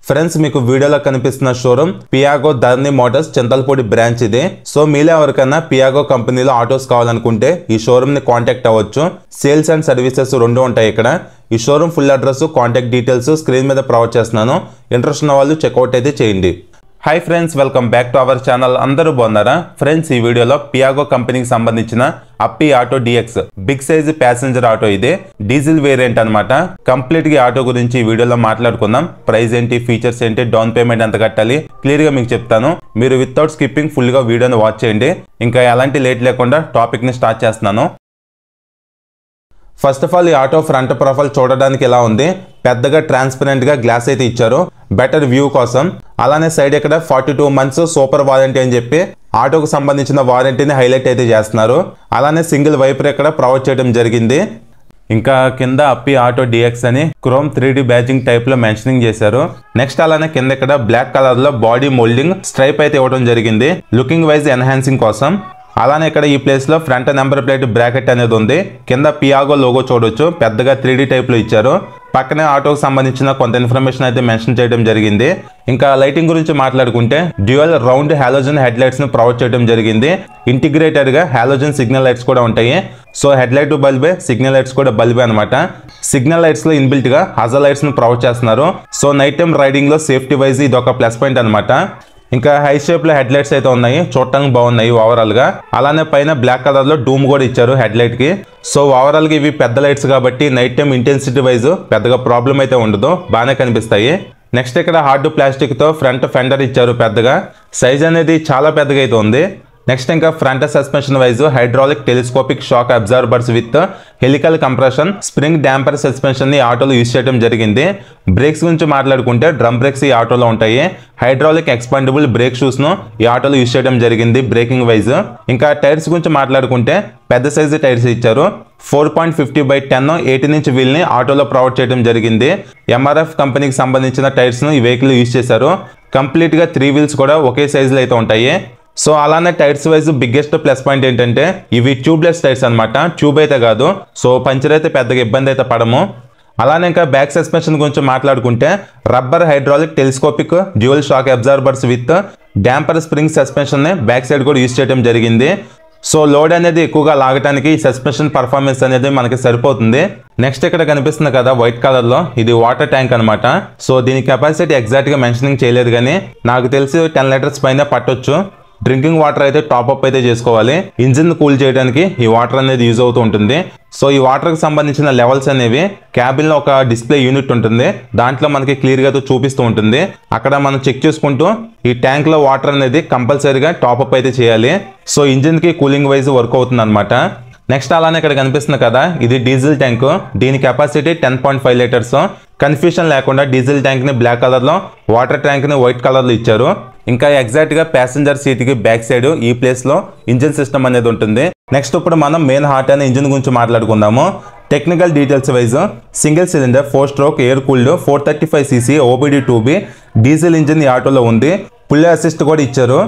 Friends మీకు వీడియోలో కనిపిస్తున్న షోరూమ్ పియాగో ధరణి మోటార్స్ చింతలపూడి బ్రాంచ్ ఇది. సో మీలో ఎవరికైనా పియాగో కంపెనీలో ఆటోస్ కావాలనుకుంటే ఈ షోరూమ్ ని కాంటాక్ట్ అవ్వచ్చు. సేల్స్ అండ్ సర్వీసెస్ రెండు ఉంటాయి ఇక్కడ. ఈ showroom full address, contact details screen మీద ప్రొవైడ్ చేస్తున్నాను. ఇంట్రెస్ట్ ఉన్న వాళ్ళు చెక్అవుట్ అయితే చేయండి. Hi friends, welcome back to our channel. అందరూ బాగున్నారా ఫ్రెండ్స్? ఈ వీడియోలో పియాగో కంపెనీకి సంబంధించిన Ape auto DX big size passenger auto ఇది. డీజిల్ వేరియంట్ అనమాట. కంప్లీట్ గా ఆటో గురించి ఈ వీడియోలో మాట్లాడుకుందాం. ప్రైస్ ఏంటి, ఫీచర్స్ ఏంటి, డౌన్ పేమెంట్ ఎంత కట్టాలి క్లియర్ గా మీకు చెప్తాను. మీరు వితౌట్ స్కిప్పింగ్ ఫుల్ గా వీడియోని వాచ్ చేయండి. ఇంకా ఎలాంటి లేట్ లేకుండా టాపిక్ ని స్టార్ట్ చేస్తున్నాను. ఫస్ట్ ఆఫ్ ఆల్ ఈ ఆటో ఫ్రంట్ ప్రొఫైల్ చూడడానికి ఎలా ఉంది. పెద్దగా ట్రాన్స్పరెంట్ గా గ్లాస్ అయితే ఇచ్చారు బెటర్ వ్యూ కోసం. అలానే సైడ్ ఇక్కడ 42 months సూపర్ వారంటీ అని చెప్పి ఆటోకు సంబంధించిన వారంటీని హైలైట్ అయితే చేస్తున్నారు. అలానే సింగిల్ వైపర్ ఇక్కడ ప్రొవైడ్ చేయడం జరిగింది. ఇంకా కింద అప్పి ఆటో డిఎక్స్ అని క్రోమ్ 3D బ్యాజింగ్ టైప్ లో మెన్షనింగ్ చేశారు. నెక్స్ట్ అలానే కింద ఇక్కడ బ్లాక్ కలర్ లో బాడీ మోల్డింగ్ స్ట్రైప్ అయితే ఇవ్వడం జరిగింది లుకింగ్ వైజ్ ఎన్హాన్సింగ్ కోసం. అలానే ఇక్కడ ఈ ప్లేస్ లో ఫ్రంట్ నెంబర్ ప్లేట్ బ్రాకెట్ అనేది ఉంది. కింద పియాగో లోగో చూడొచ్చు, పెద్దగా 3D టైప్ లో ఇచ్చారు. పక్కనే ఆటోకి సంబంధించిన కొంత ఇన్ఫర్మేషన్ అయితే మెన్షన్ చేయడం జరిగింది. ఇంకా లైటింగ్ గురించి మాట్లాడుకుంటే dual round halogen head lights ను ప్రొవైడ్ చేయడం జరిగింది. ఇంటిగ్రేటెడ్ గా హాలోజన్ సిగ్నల్ లైట్స్ కూడా ఉంటాయి. సో హెడ్ లైట్ బల్బే, సిగ్నల్ లైట్స్ కూడా బల్బే అనమాట. సిగ్నల్ లైట్స్ లో ఇన్బిల్ట్ గా హజర్ లైట్స్ ను ప్రొవైడ్ చేస్తున్నారు. సో నైట్ టైం రైడింగ్ లో సేఫ్టీ వైజ్ ఇది ఒక ప్లస్ పాయింట్ అనమాట. ఇంకా హై షేప్ లో హెడ్ లైట్స్ అయితే ఉన్నాయి, చూడటానికి బాగున్నాయి ఓవరాల్ గా. అలానే పైన బ్లాక్ కలర్ లో డూమ్ కూడా ఇచ్చారు హెడ్ లైట్ కి. సో ఓవరాల్ గా ఇవి పెద్ద లైట్స్ కాబట్టి నైట్ టైం ఇంటెన్సిటీ వైజ్ పెద్దగా ప్రాబ్లం అయితే ఉండదు, బాగానే కనిపిస్తాయి. నెక్స్ట్ ఇక్కడ హార్డ్ ప్లాస్టిక్ తో ఫ్రంట్ ఫెండర్ ఇచ్చారు పెద్దగా. సైజ్ అనేది చాలా పెద్దగా అయితే ఉంది. నెక్స్ట్ ఇంకా front suspension wise hydraulic telescopic shock absorbers with helical compression spring damper suspension ని ఆటోలో యూజ్ చేయడం జరిగింది. బ్రేక్స్ గురించి మాట్లాడుకుంటే డ్రమ్ బ్రేక్స్ ఈ ఆటోలో ఉంటాయి. హైడ్రాలిక్ ఎక్స్పాండబుల్ బ్రేక్ షూస్ ను ఈ ఆటోలో యూజ్ చేయడం జరిగింది బ్రేకింగ్ వైజ్. ఇంకా టైర్స్ గురించి మాట్లాడుకుంటే పెద్ద సైజు టైర్స్ ఇచ్చారు. 4.50/10 18-inch వీల్ ని ఆటోలో ప్రొవైడ్ చేయడం జరిగింది. ఎంఆర్ఎఫ్ కంపెనీకి సంబంధించిన టైర్స్ ను ఈ వెహికల్ యూజ్ చేశారు. కంప్లీట్ గా 3 wheels కూడా ఒకే సైజులో అయితే ఉంటాయి. సో అలానే tyres wise biggest plus point ఏంటంటే ఇవి ట్యూబ్లెస్ టైర్స్ అనమాట, ట్యూబ్ అయితే కాదు. సో పంచర్ అయితే పెద్దగా ఇబ్బంది అయితే పడము. అలానే ఇంకా బ్యాక్ సస్పెన్షన్ గురించి మాట్లాడుకుంటే rubber hydraulic telescopic dual shock absorbers with damper spring suspension ని బ్యాక్ సైడ్ కూడా యూజ్ చేయడం జరిగింది. సో లోడ్ అనేది ఎక్కువగా లాగడానికి ఈ సస్పెన్షన్ పర్ఫార్మెన్స్ అనేది మనకి సరిపోతుంది. నెక్స్ట్ ఇక్కడ కనిపిస్తుంది కదా వైట్ కలర్ లో, ఇది వాటర్ ట్యాంక్ అనమాట. సో దీని కెపాసిటీ ఎగ్జాక్ట్ గా మెన్షనింగ్ చేయలేదు, కానీ నాకు తెలిసి 10 liters పైన పట్టొచ్చు. డ్రింకింగ్ వాటర్ అయితే టాప్ అప్ అయితే చేసుకోవాలి. ఇంజిన్ కూల్ చేయడానికి ఈ వాటర్ అనేది యూజ్ అవుతూ ఉంటుంది. సో ఈ వాటర్ కి సంబంధించిన లెవెల్స్ అనేవి క్యాబిన్ లో ఒక డిస్ప్లే యూనిట్ ఉంటుంది, దాంట్లో మనకి క్లియర్ గా చూపిస్తూ ఉంటుంది. అక్కడ మనం చెక్ చేసుకుంటూ ఈ ట్యాంక్ లో వాటర్ అనేది కంపల్సరీగా టాప్ అప్ అయితే చేయాలి. సో ఇంజిన్ కి కూలింగ్ వైజ్ వర్క్ అవుతుంది అనమాట. నెక్స్ట్ అలానే ఇక్కడ కనిపిస్తుంది కదా, ఇది డీజిల్ ట్యాంక్. దీని కెపాసిటీ 10.5 liters. కన్ఫ్యూషన్ లేకుండా డీజిల్ ట్యాంక్ ని బ్లాక్ కలర్ లో, వాటర్ ట్యాంక్ ని వైట్ కలర్ లో ఇచ్చారు. ఇంకా ఎగ్జాక్ట్ గా ప్యాసింజర్ సీట్ కి బ్యాక్ సైడ్ ఈ ప్లేస్ లో ఇంజిన్ సిస్టమ్ అనేది ఉంటుంది. నెక్స్ట్ ఇప్పుడు మనం మెయిన్ హార్ట్ అనే ఇంజిన్ గురించి మాట్లాడుకుందాము. Technical details wise single cylinder 4-stroke air cooled 435cc OBD 2B diesel engine ఈ ఆటోలో ఉంది. పుల్ అసిస్ట్ కూడా ఇచ్చారు.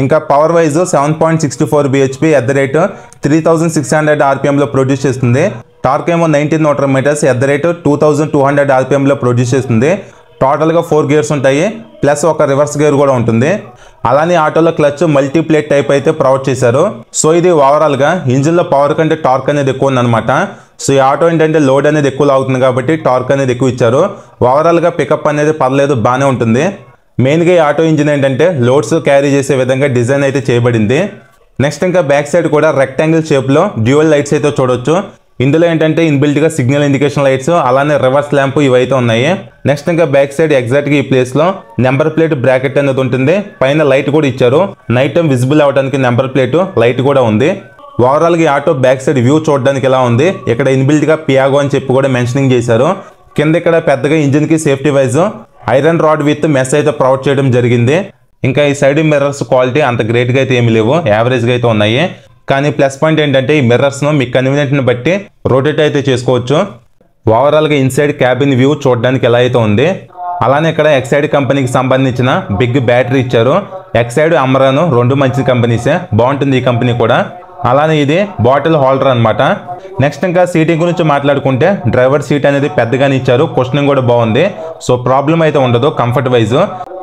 ఇంకా power wise 7.64 bhp at the rate 3600 RPM లో ప్రొడ్యూస్ చేస్తుంది. టార్క్ ఏమో 19 Nm at the rate 2200 RPM లో ప్రొడ్యూస్ చేస్తుంది. టోటల్ గా 4 gears ఉంటాయి, ప్లస్ ఒక రివర్స్ గేర్ కూడా ఉంటుంది. అలానే ఆటోలో క్లచ్ మల్టీ ప్లేట్ టైప్ అయితే ప్రొవైడ్ చేశారు. సో ఇది ఓవరాల్ గా ఇంజిన్ లో పవర్ కంటే టార్క్ అనేది ఎక్కువ ఉందన్నమాట. సో ఈ ఆటో ఏంటంటే లోడ్ అనేది ఎక్కువ లాగుతుంది కాబట్టి టార్క్ అనేది ఎక్కువ ఇచ్చారు. ఓవరాల్ గా పికప్ అనేది పర్లేదు, బాగానే ఉంటుంది. మెయిన్ గా ఈ ఆటో ఇంజిన్ ఏంటంటే లోడ్స్ క్యారీ చేసే విధంగా డిజైన్ అయితే చేయబడింది. నెక్స్ట్ ఇంకా బ్యాక్ సైడ్ కూడా రెక్టాంగిల్ షేప్ లో డ్యూయల్ లైట్స్ అయితే చూడొచ్చు. ఇందులో ఏంటంటే ఇన్బిల్ట్ గా సిగ్నల్ ఇండికేషన్ లైట్స్, అలానే రివర్స్ ల్యాంప్ ఇవైతే ఉన్నాయి. నెక్స్ట్ ఇంకా బ్యాక్ సైడ్ ఎగ్జాక్ట్ గా ఈ ప్లేస్ లో నెంబర్ ప్లేట్ బ్రాకెట్ అనేది ఉంటుంది. పైన లైట్ కూడా ఇచ్చారు, నైట్ టైం విజిబుల్ అవడానికి నెంబర్ ప్లేట్ లైట్ కూడా ఉంది. ఓవరాల్ గా ఈ ఆటో బ్యాక్ సైడ్ వ్యూ చూడడానికి ఎలా ఉంది. ఇక్కడ ఇన్బిల్ట్ గా పియాగో అని చెప్పి కూడా మెన్షనింగ్ చేశారు. కింద ఇక్కడ పెద్దగా ఇంజిన్ కి safety wise iron rod with mess అయితే ప్రొవైడ్ చేయడం జరిగింది. ఇంకా ఈ సైడ్ మిర్రర్స్ క్వాలిటీ అంత గ్రేట్ గా అయితే ఏమి లేవు, యావరేజ్ గా అయితే ఉన్నాయి. కానీ ప్లస్ పాయింట్ ఏంటంటే ఈ మిర్రర్స్ ను మీ కన్వీనియంట్ ని బట్టి రొటేట్ అయితే చేసుకోవచ్చు. ఓవరాల్ గా ఇన్సైడ్ క్యాబిన్ వ్యూ చూడడానికి ఎలా అయితే ఉంది. అలానే ఇక్కడ ఎక్సైడ్ కంపెనీకి సంబంధించిన బిగ్ బ్యాటరీ ఇచ్చారు. ఎక్సైడ్ అమరాన్ రెండు మంచి కంపెనీసే, బాగుంటుంది ఈ కంపెనీ కూడా. అలానే ఇది బాటిల్ హోల్డర్ అన్నమాట. నెక్స్ట్ ఇంకా సీటింగ్ గురించి మాట్లాడుకుంటే డ్రైవర్ సీట్ అనేది పెద్దగానే ఇచ్చారు, కుషనింగ్ కూడా బాగుంది, సో ప్రాబ్లం అయితే ఉండదు కంఫర్ట్ వైజ్.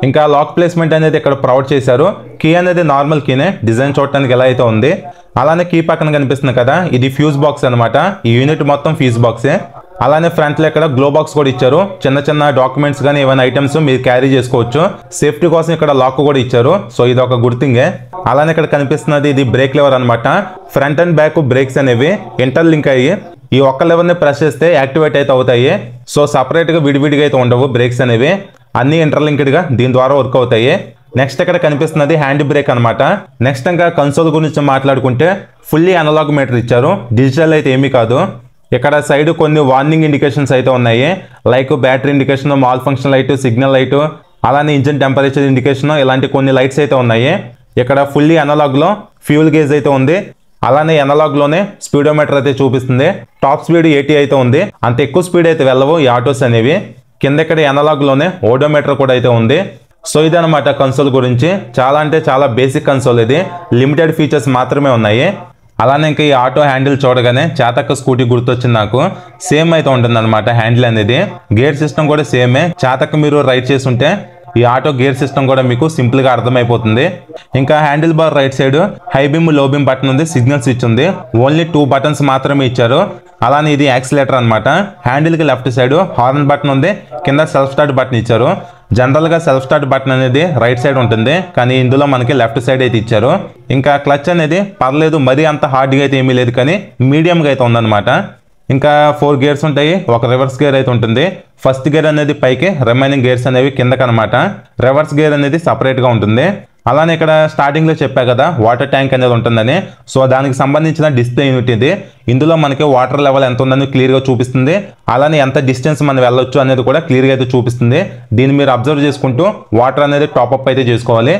ఇంకా లాక్ ప్లేస్మెంట్ అనేది ఇక్కడ ప్రొవైడ్ చేశారు. కీ అనేది నార్మల్ కీనే, డిజైన్ చూడటానికి ఎలా అయితే ఉంది. అలానే కీ పక్కన కనిపిస్తుంది కదా, ఇది ఫ్యూజ్ బాక్స్ అనమాట. ఈ యూనిట్ మొత్తం ఫ్యూజ్ బాక్సే. అలానే ఫ్రంట్ లో ఇక్కడ గ్లో బాక్స్ కూడా ఇచ్చారు, చిన్న చిన్న డాక్యుమెంట్స్ కానీ ఏమైనా ఐటమ్స్ మీరు క్యారీ చేసుకోవచ్చు. సేఫ్టీ కోసం ఇక్కడ లాక్ కూడా ఇచ్చారు, సో ఇది ఒక గుడ్ థింగే. అలానే ఇక్కడ కనిపిస్తున్నది ఇది బ్రేక్ లెవర్ అనమాట. ఫ్రంట్ అండ్ బ్యాక్ బ్రేక్స్ అనేవి ఇంటర్లింక్ అయ్యి ఈ ఒక్క లెవెల్ ని ప్రెస్ చేస్తే యాక్టివేట్ అయితే అవుతాయి. సో సపరేట్ గా విడివిడిగా అయితే ఉండవు బ్రేక్స్ అనేవి, అన్ని ఇంటర్లింక్డ్ గా దీని ద్వారా వర్క్ అవుతాయి. నెక్స్ట్ ఇక్కడ కనిపిస్తున్నది హ్యాండ్ బ్రేక్ అనమాట. నెక్స్ట్ ఇంకా కన్సోల్ గురించి మాట్లాడుకుంటే ఫుల్లీ అనలాగ్ మీటర్ ఇచ్చారు, డిజిటల్ అయితే ఏమీ కాదు. ఇక్కడ సైడ్ కొన్ని వార్నింగ్ ఇండికేషన్స్ అయితే ఉన్నాయి, like battery indication, mall function light, signal light, అలానే ఇంజిన్ టెంపరేచర్ ఇండికేషన్, ఇలాంటి కొన్ని లైట్స్ అయితే ఉన్నాయి. ఇక్కడ ఫుల్లీ అనలాగ్ లో ఫ్యూల్ గేజ్ అయితే ఉంది. అలానే అనలాగ్ లోనే స్పీడోమీటర్ అయితే చూపిస్తుంది. టాప్ స్పీడ్ 80 అయితే ఉంది, అంత ఎక్కువ స్పీడ్ అయితే వెళ్ళవు ఈ ఆటోస్ అనేవి. కింద ఇక్కడ అనలాగ్ లోనే ఓడోమీటర్ కూడా అయితే ఉంది. సో ఇదనమాట కన్సోల్ గురించి. చాలా అంటే చాలా బేసిక్ కన్సోల్ ఇది, లిమిటెడ్ ఫీచర్స్ మాత్రమే ఉన్నాయి. అలానే ఇంకా ఈ ఆటో హ్యాండిల్ చూడగానే చాతక స్కూటీ గుర్తొచ్చింది నాకు. సేమ్ అయితే ఉంటుంది అనమాట హ్యాండిల్ అనేది. గేర్ సిస్టమ్ కూడా సేమే. చాతక మీరు రైడ్ చేస్తుంటే ఈ ఆటో గేర్ సిస్టమ్ కూడా మీకు సింపుల్ గా అర్థమైపోతుంది. ఇంకా handle bar right side high beam, లో బీమ్ బటన్ ఉంది, సిగ్నల్ స్విచ్ ఉంది. ఓన్లీ 2 బటన్స్ మాత్రమే ఇచ్చారు. అలానే ఇది యాక్సిలేటర్ అనమాట. హ్యాండిల్ కి లెఫ్ట్ సైడ్ హార్న్ బటన్ ఉంది, కింద సెల్ఫ్ స్టార్ట్ బటన్ ఇచ్చారు. జనరల్ గా సెల్ఫ్ స్టార్ట్ బటన్ అనేది రైట్ సైడ్ ఉంటుంది, కానీ ఇందులో మనకి లెఫ్ట్ సైడ్ అయితే ఇచ్చారు. ఇంకా క్లచ్ అనేది పర్లేదు, మరీ అంత హార్డ్గా అయితే ఏమీ లేదు, కానీ మీడియంగా అయితే ఉందన్నమాట. ఇంకా 4 గేర్స్ ఉంటాయి, ఒక రివర్స్ గేర్ అయితే ఉంటుంది. ఫస్ట్ గేర్ అనేది పైకి, రిమైనింగ్ గేర్స్ అనేవి కిందకి అనమాట. రివర్స్ గేర్ అనేది సపరేట్ గా ఉంటుంది. అలానే ఇక్కడ స్టార్టింగ్ లో చెప్పా కదా వాటర్ ట్యాంక్ అనేది ఉంటుందని, సో దానికి సంబంధించిన డిస్ప్లే యూనిట్ ఇది. ఇందులో మనకి వాటర్ లెవెల్ ఎంత ఉందని క్లియర్ గా చూపిస్తుంది. అలానే ఎంత డిస్టెన్స్ మనం వెళ్ళొచ్చు అనేది కూడా క్లియర్ గా అయితే చూపిస్తుంది. దీన్ని మీరు అబ్జర్వ్ చేసుకుంటూ వాటర్ అనేది టాప్అప్ అయితే చేసుకోవాలి.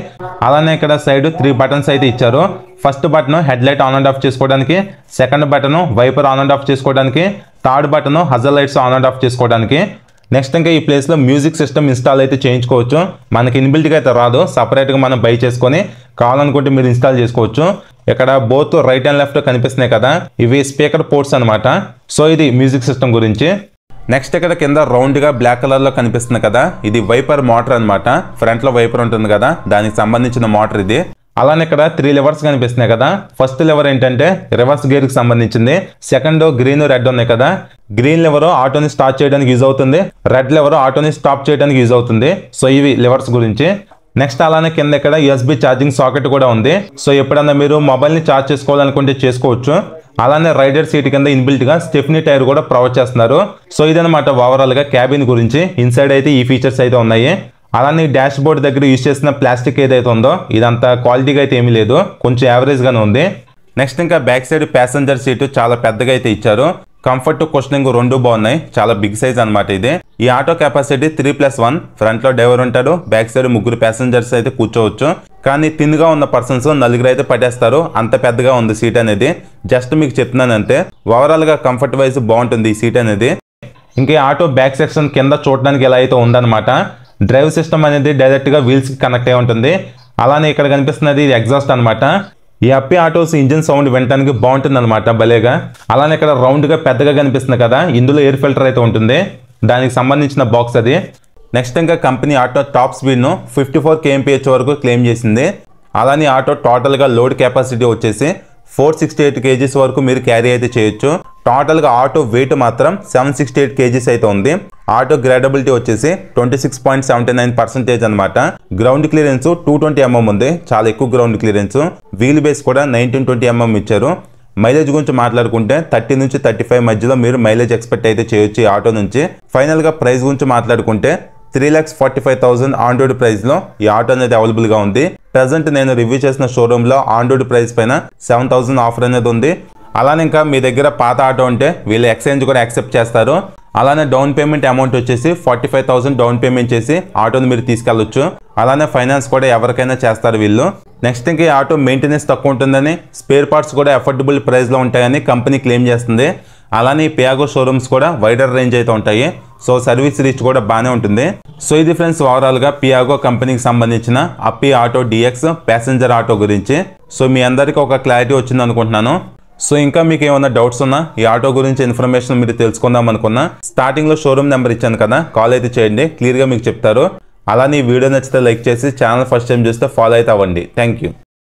అలానే ఇక్కడ సైడ్ 3 బటన్స్ అయితే ఇచ్చారు. First button head light on and off చేసుకోవడానికి, second button wiper on and off చేసుకోవడానికి, third button hazard lights on and off చేసుకోవడానికి. నెక్స్ట్ ఇంకా ఈ ప్లేస్ లో మ్యూజిక్ సిస్టమ్ ఇన్స్టాల్ అయితే చేయించుకోవచ్చు. మనకి ఇన్బిల్ట్ గా అయితే రాదు, సపరేట్ గా మనం బై చేసుకొని కావాలనుకుంటే మీరు ఇన్స్టాల్ చేసుకోవచ్చు. ఇక్కడ బోత్ రైట్ అండ్ లెఫ్ట్ కనిపిస్తున్నాయి కదా, ఇవి స్పీకర్ పోర్ట్స్ అనమాట. సో ఇది మ్యూజిక్ సిస్టమ్ గురించి. నెక్స్ట్ ఇక్కడ కింద రౌండ్ గా బ్లాక్ కలర్ లో కనిపిస్తుంది కదా, ఇది వైపర్ మోటార్ అనమాట. ఫ్రంట్ లో వైపర్ ఉంటుంది కదా, దానికి సంబంధించిన మోటార్ ఇది. అలానే ఇక్కడ 3 లెవర్స్ కనిపిస్తున్నాయి కదా. ఫస్ట్ లెవర్ ఏంటంటే రివర్స్ గేర్ కి సంబంధించింది. సెకండ్ గ్రీన్, రెడ్ ఉన్నాయి కదా. గ్రీన్ లెవర్ ఆటోని స్టార్ట్ చేయడానికి యూజ్ అవుతుంది, రెడ్ లెవర్ ఆటోని స్టాప్ చేయడానికి యూజ్ అవుతుంది. సో ఇవి లెవర్స్ గురించి. నెక్స్ట్ అలానే కింద ఇక్కడ USB ఛార్జింగ్ సాకెట్ కూడా ఉంది. సో ఎప్పుడన్నా మీరు మొబైల్ ని ఛార్జ్ చేసుకోవాలనుకుంటే చేసుకోవచ్చు. అలానే రైడర్ సీట్ కింద ఇన్బిల్ట్ గా స్టెఫ్నీ టైర్ కూడా ప్రొవైడ్ చేస్తున్నారు. సో ఇదనమాట ఓవరాల్ గా క్యాబిన్ గురించి. ఇన్సైడ్ అయితే ఈ ఫీచర్స్ అయితే ఉన్నాయి. అలానే డాష్ బోర్డ్ దగ్గర యూజ్ చేసిన ప్లాస్టిక్ ఏదైతే ఉందో ఇదంతా క్వాలిటీగా అయితే ఏమీ లేదు, కొంచెం యావరేజ్ గానే ఉంది. నెక్స్ట్ ఇంకా బ్యాక్ సైడ్ ప్యాసింజర్ సీట్ చాలా పెద్దగా అయితే ఇచ్చారు. కంఫర్ట్, కుషనింగ్ రెండు బాగున్నాయి, చాలా బిగ్ సైజ్ అనమాట ఇది. ఈ ఆటో కెపాసిటీ 3+1. ఫ్రంట్ లో డ్రైవర్ ఉంటాడు, బ్యాక్ సైడ్ 3 ప్యాసింజర్స్ అయితే కూర్చోవచ్చు. కానీ థిన్ గా ఉన్న పర్సన్స్ 4 అయితే పట్టేస్తారు, అంత పెద్దగా ఉంది సీట్ అనేది. జస్ట్ మీకు చెప్తున్నాను అంతే. ఓవరాల్ గా కంఫర్ట్ వైజ్ బాగుంటుంది ఈ సీట్ అనేది. ఇంకా ఆటో బ్యాక్ సెక్షన్ కింద చూడడానికి ఎలా అయితే ఉందన్నమాట. డ్రైవ్ సిస్టమ్ అనేది డైరెక్ట్ గా వీల్స్ కి కనెక్ట్ అయి ఉంటుంది. అలానే ఇక్కడ కనిపిస్తున్నది ఇది ఎగ్జాస్ట్ అనమాట. ఈ అప్పి ఆటోస్ ఇంజిన్ సౌండ్ వినడానికి బాగుంటుంది అనమాట భలేగా. అలానే ఇక్కడ రౌండ్ గా పెద్దగా కనిపిస్తుంది కదా, ఇందులో ఎయిర్ ఫిల్టర్ అయితే ఉంటుంది, దానికి సంబంధించిన బాక్స్ అది. నెక్స్ట్ ఇంకా కంపెనీ ఆటో టాప్ స్పీడ్ ను 54 kmph వరకు క్లెయిమ్ చేసింది. అలానే ఆటో టోటల్ గా లోడ్ కెపాసిటీ వచ్చేసి 468 kgs వరకు మీరు క్యారీ అయితే చేయొచ్చు. టోటల్ గా ఆటో వెయిట్ మాత్రం 768 kgs అయితే ఉంది. ఆటో గ్రేడబిలిటీ వచ్చేసి 26.79% అనమాట. గ్రౌండ్ క్లియరెన్స్ 220 mm ఉంది, చాలా ఎక్కువ గ్రౌండ్ క్లియరెన్స్. వీల్ బేస్ కూడా 1920 mm ఇచ్చారు. మైలేజ్ గురించి మాట్లాడుకుంటే 30 నుంచి 35 మధ్యలో మీరు మైలేజ్ ఎక్స్పెక్ట్ అయితే చేయొచ్చు ఈ ఆటో నుంచి. ఫైనల్ గా ప్రైస్ గురించి మాట్లాడుకుంటే 3,45,000 ఆన్ రోడ్ ప్రైస్ లో ఈ ఆటో అనేది అవైలబుల్ గా ఉంది. ప్రెసెంట్ నేను రివ్యూ చేసిన షోరూమ్ లో ఆన్ రోడ్ ప్రైస్ పైన 7,000 ఆఫర్ అనేది ఉంది. అలానే ఇంకా మీ దగ్గర పాత ఆటో ఉంటే వీళ్ళు ఎక్స్చేంజ్ కూడా యాక్సెప్ట్ చేస్తారు. అలానే డౌన్ పేమెంట్ అమౌంట్ వచ్చేసి 45,000 డౌన్ పేమెంట్ చేసి ఆటోని మీరు తీసుకెళ్లొచ్చు. అలానే ఫైనాన్స్ కూడా ఎవరికైనా చేస్తారు వీళ్ళు. నెక్స్ట్ ఇంకా ఈ ఆటో మెయింటెనెన్స్ తక్కువ ఉంటుందని, స్పేర్ పార్ట్స్ కూడా అఫోర్డబుల్ ప్రైస్ లో ఉంటాయని కంపెనీ క్లెయిమ్ చేస్తుంది. అలానే పియాగో షోరూమ్స్ కూడా వైడర్ రేంజ్ అయితే ఉంటాయి. సో సర్వీస్ రీచ్ కూడా బాగానే ఉంటుంది. సో ఇది ఫ్రెండ్స్ ఓవరాల్గా పియాగో కంపెనీకి సంబంధించిన Ape auto dx passenger auto గురించి. సో మీ అందరికీ ఒక క్లారిటీ వచ్చింది అనుకుంటున్నాను. సో ఇంకా మీకు ఏమైనా డౌట్స్ ఉన్నా, ఈ ఆటో గురించి ఇన్ఫర్మేషన్ మీరు తెలుసుకుందాం అనుకున్నా, స్టార్టింగ్లో షోరూమ్ నెంబర్ ఇచ్చాను కదా, కాల్ అయితే చేయండి, క్లియర్గా మీకు చెప్తారు. అలానే ఈ వీడియో నచ్చితే లైక్ చేసి ఛానల్ ఫస్ట్ టైం చూస్తే ఫాలో అయితే అవ్వండి. Thank you.